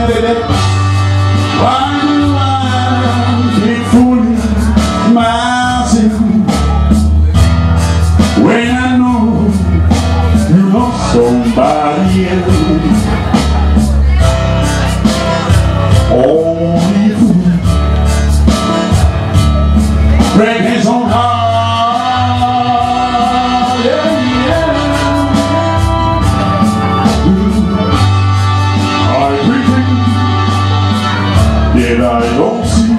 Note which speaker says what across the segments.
Speaker 1: Somebody else, only a fool break his own heart. Yeah, yeah. I pretend that I don't see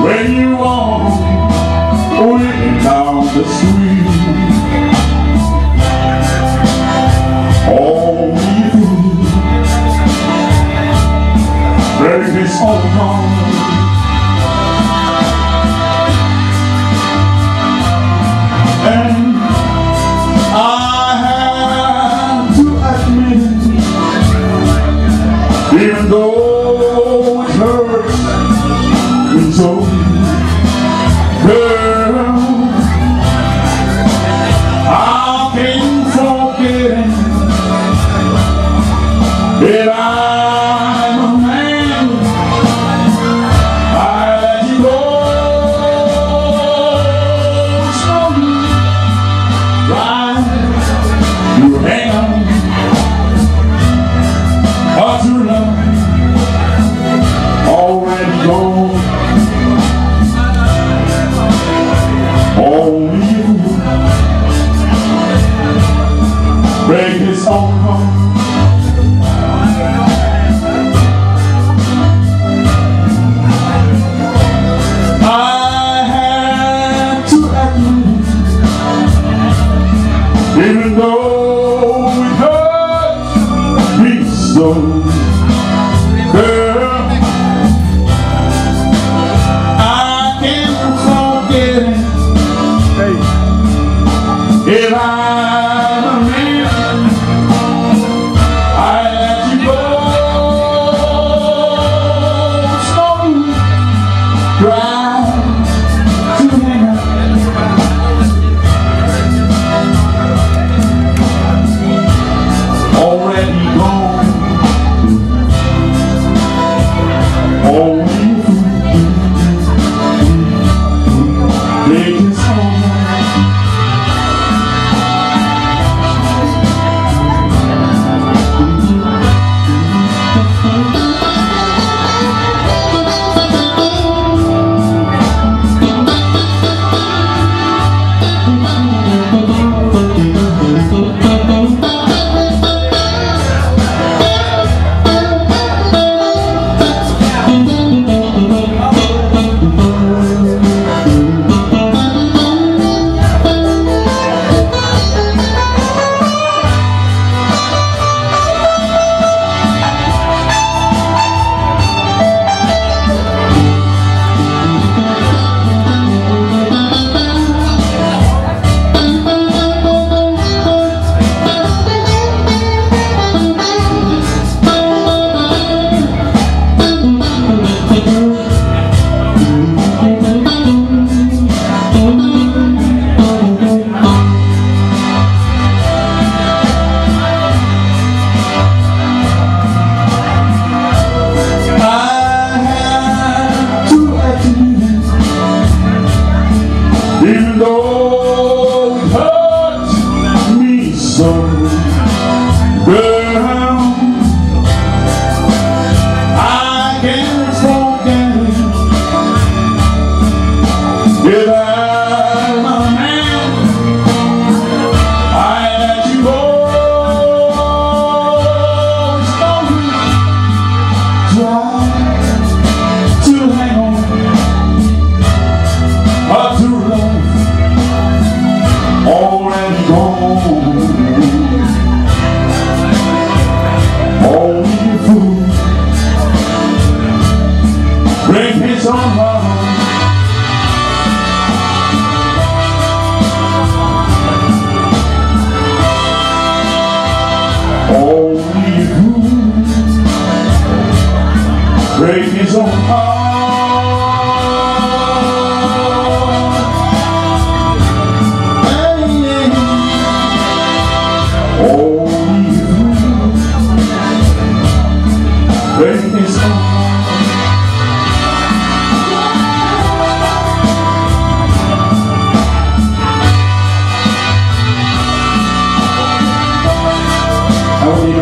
Speaker 1: when you walk way down the street. Only a fool break his own heart. And I have to admit, even though it hurts me so, girl, I can't forget that I'm a man. I let you go slowly, right? You hang on, but your love already gone. Only you break his own heart. Even though it hurts me so, girl, I can't forget it. If I'm a man, I let you go slowly, try to hang on. Already gone,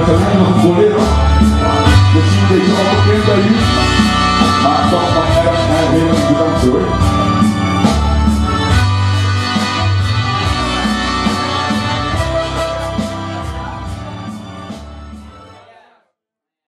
Speaker 1: het alleen nog een bolero. Misschien deze onbekend bij u. Maar toch van erg heel bedankt hoor.